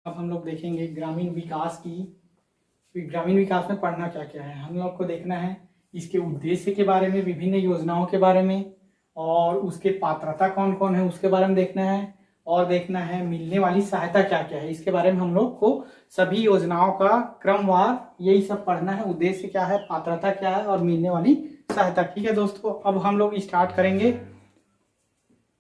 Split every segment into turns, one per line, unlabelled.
अब हम लोग देखेंगे ग्रामीण विकास में पढ़ना क्या क्या है। हम लोग को देखना है इसके उद्देश्य के बारे में, विभिन्न योजनाओं के बारे में, और उसके पात्रता कौन कौन है उसके बारे में देखना है, और देखना है मिलने वाली सहायता क्या क्या है इसके बारे में। हम लोग को सभी योजनाओं का क्रमवार यही सब पढ़ना है। उद्देश्य क्या है, पात्रता क्या है, और मिलने वाली सहायता। ठीक है दोस्तों, अब हम लोग स्टार्ट करेंगे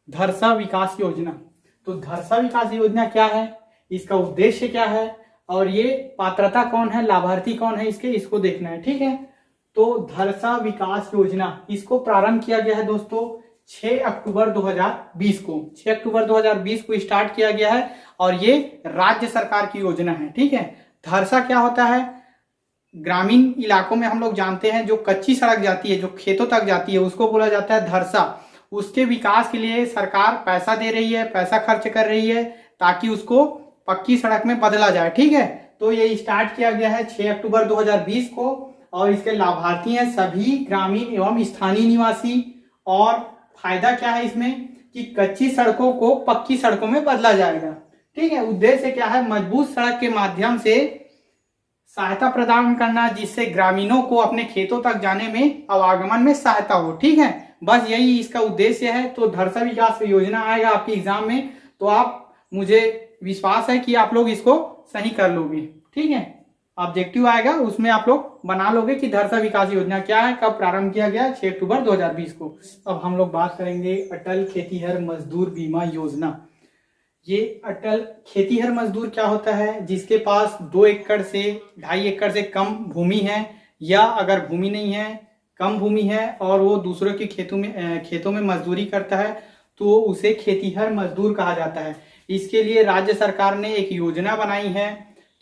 धरसा विकास योजना। तो धरसा विकास योजना क्या है, इसका उद्देश्य क्या है, और ये पात्रता कौन है, लाभार्थी कौन है इसको देखना है। ठीक है, तो धरसा विकास योजना इसको प्रारंभ किया गया है दोस्तों 6 अक्टूबर 2020 को। 6 अक्टूबर 2020 को स्टार्ट किया गया है और ये राज्य सरकार की योजना है। ठीक है, धरसा क्या होता है, ग्रामीण इलाकों में हम लोग जानते हैं जो कच्ची सड़क जाती है, जो खेतों तक जाती है, उसको बोला जाता है धरसा। उसके विकास के लिए सरकार पैसा दे रही है, पैसा खर्च कर रही है ताकि उसको पक्की सड़क में बदला जाए। ठीक है, तो ये स्टार्ट किया गया है 6 अक्टूबर 2020 को, और इसके लाभार्थी हैं सभी ग्रामीण एवं स्थानीय निवासी। और फायदा क्या है इसमें कि कच्ची सड़कों को पक्की सड़कों में बदला जाएगा। ठीक है, उद्देश्य क्या है, मजबूत सड़क के माध्यम से सहायता प्रदान करना जिससे ग्रामीणों को अपने खेतों तक जाने में, आवागमन में सहायता हो। ठीक है, बस यही इसका उद्देश्य है। तो धरसा विकास योजना आएगा आपके एग्जाम में, तो आप, मुझे विश्वास है कि आप लोग इसको सही कर लोगे। ठीक है, ऑब्जेक्टिव आएगा उसमें आप लोग बना लोगे कि धरसा विकास योजना क्या है, कब प्रारंभ किया गया, 6 अक्टूबर 2020 को। अब हम लोग बात करेंगे अटल खेतीहर मजदूर बीमा योजना। ये अटल खेतीहर मजदूर क्या होता है, जिसके पास 2 एकड़ से 2.5 एकड़ से कम भूमि है, या अगर भूमि नहीं है, कम भूमि है, और वो दूसरों के खेतों में मजदूरी करता है, तो उसे खेतीहर मजदूर कहा जाता है। इसके लिए राज्य सरकार ने एक योजना बनाई है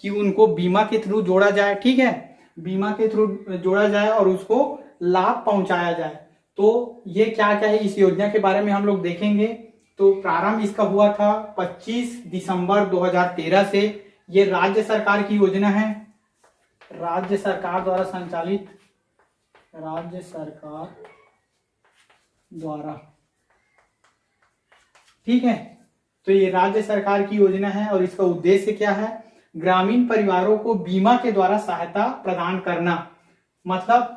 कि उनको बीमा के थ्रू जोड़ा जाए। ठीक है, बीमा के थ्रू जोड़ा जाए और उसको लाभ पहुंचाया जाए। तो ये क्या क्या है इस योजना के बारे में हम लोग देखेंगे। तो प्रारंभ इसका हुआ था 25 दिसंबर 2013 से। ये राज्य सरकार की योजना है, राज्य सरकार द्वारा संचालित, राज्य सरकार द्वारा। ठीक है, तो ये राज्य सरकार की योजना है और इसका उद्देश्य क्या है, ग्रामीण परिवारों को बीमा के द्वारा सहायता प्रदान करना। मतलब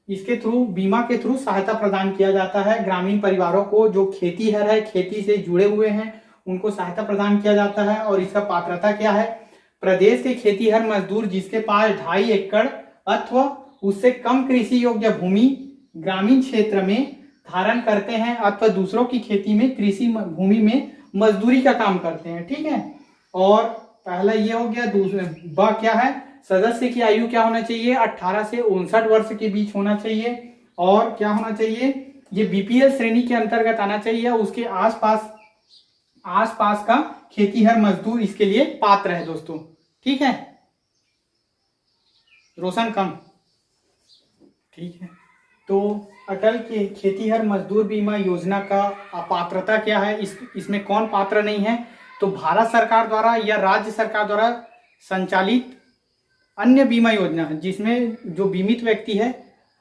इसके थ्रू, बीमा के थ्रू सहायता प्रदान किया जाता है ग्रामीण परिवारों को, जो खेतीहर है, खेती से जुड़े हुए हैं, उनको सहायता प्रदान किया जाता है। और इसका पात्रता क्या है, प्रदेश के खेतीहर मजदूर जिसके पास 2.5 एकड़ अथवा उससे कम कृषि योग्य भूमि ग्रामीण क्षेत्र में धारण करते हैं, अथवा दूसरों की खेती में, कृषि भूमि में मजदूरी का काम करते हैं। ठीक है, और पहला ये हो गया। दूसरा क्या है, सदस्य की आयु क्या होना चाहिए, 18 से 59 वर्ष के बीच होना चाहिए। और क्या होना चाहिए, ये बीपीएल श्रेणी के अंतर्गत आना चाहिए। उसके आसपास का खेतीहर मजदूर इसके लिए पात्र है दोस्तों। ठीक है, रोशन कम। ठीक है, तो अटल के खेतीहर मजदूर बीमा योजना का पात्रता क्या है, इसमें कौन पात्र नहीं है, तो भारत सरकार द्वारा या राज्य सरकार द्वारा संचालित अन्य बीमा योजना, जिसमें जो बीमित व्यक्ति है,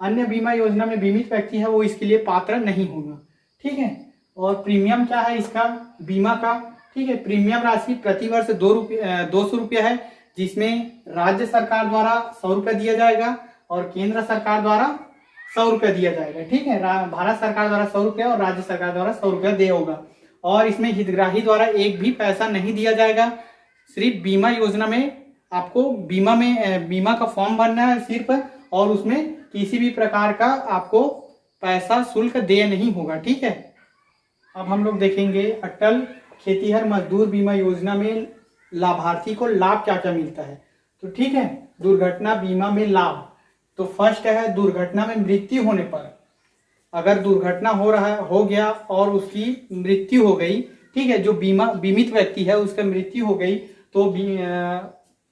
अन्य बीमा योजना में बीमित व्यक्ति है, वो इसके लिए पात्र नहीं होगा। ठीक है, और प्रीमियम क्या है इसका, बीमा का। ठीक है, प्रीमियम राशि प्रतिवर्ष 200 रुपया है, जिसमें राज्य सरकार द्वारा 100 रुपया दिया जाएगा और केंद्र सरकार द्वारा 100 रुपया दिया जाएगा। ठीक है, भारत सरकार द्वारा 100 रुपया और राज्य सरकार द्वारा 100 रुपया दे होगा। और इसमें हितग्राही द्वारा एक भी पैसा नहीं दिया जाएगा। सिर्फ बीमा योजना में आपको बीमा का फॉर्म भरना है सिर्फ, और उसमें किसी भी प्रकार का आपको पैसा शुल्क देय नहीं होगा। ठीक है, अब हम लोग देखेंगे अटल खेतीहर मजदूर बीमा योजना में लाभार्थी को लाभ क्या क्या मिलता है। तो ठीक है, दुर्घटना बीमा में लाभ। तो फर्स्ट है, दुर्घटना में मृत्यु होने पर, अगर दुर्घटना हो गया और उसकी मृत्यु हो गई, ठीक है, जो बीमित व्यक्ति है उसका मृत्यु हो गई, तो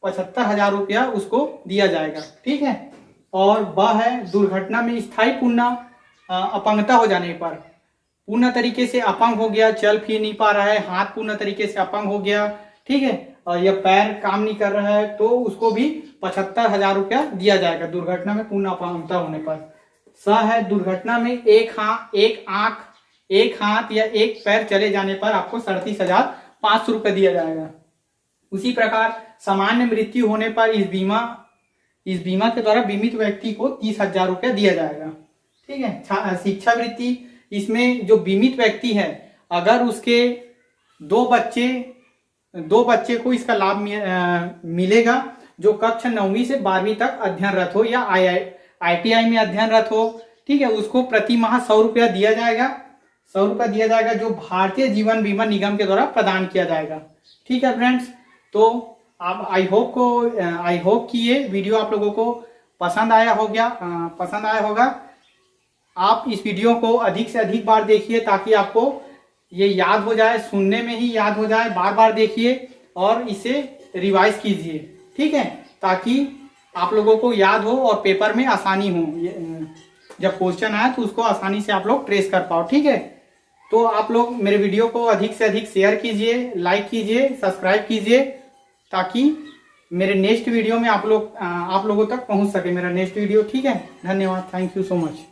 75,000 रुपया उसको दिया जाएगा। ठीक है, और वह है दुर्घटना में स्थायी पूर्ण अपंगता हो जाने पर, पूर्ण तरीके से अपंग हो गया, चल फिर नहीं पा रहा है, हाथ पूर्ण तरीके से अपंग हो गया, ठीक है, और यह पैर काम नहीं कर रहा है, तो उसको भी 75,000 रुपया दिया जाएगा दुर्घटना में पूर्ण अपंगता होने पर। स है दुर्घटना में एक आंख, एक हाथ या एक पैर चले जाने पर आपको 37,500 रुपये दिया जाएगा। उसी प्रकार सामान्य मृत्यु होने पर इस बीमा के द्वारा बीमित व्यक्ति को 30,000 रुपया दिया जाएगा। ठीक है। शिक्षावृत्ति, इसमें जो बीमित व्यक्ति है अगर उसके दो बच्चे को इसका लाभ मिलेगा जो कक्षा 9वीं से 12वीं तक अध्ययनरत हो या ITI में अध्ययनरत हो। ठीक है, उसको प्रति माह 100 रुपया दिया जाएगा। 100 रुपया दिया जाएगा जो भारतीय जीवन बीमा निगम के द्वारा प्रदान किया जाएगा। ठीक है फ्रेंड्स, तो आप आई होप कि ये वीडियो आप लोगों को पसंद आया होगा। आप इस वीडियो को अधिक से अधिक बार देखिए ताकि आपको ये याद हो जाए, सुनने में ही याद हो जाए। बार बार देखिए और इसे रिवाइज कीजिए। ठीक है, ताकि आप लोगों को याद हो और पेपर में आसानी हो, जब क्वेश्चन आए तो उसको आसानी से आप लोग ट्रेस कर पाओ। ठीक है, तो आप लोग मेरे वीडियो को अधिक से अधिक शेयर कीजिए, लाइक कीजिए, सब्सक्राइब कीजिए ताकि मेरे नेक्स्ट वीडियो में आप लोगों तक पहुंच सके मेरा नेक्स्ट वीडियो। ठीक है, धन्यवाद, थैंक यू सो मच।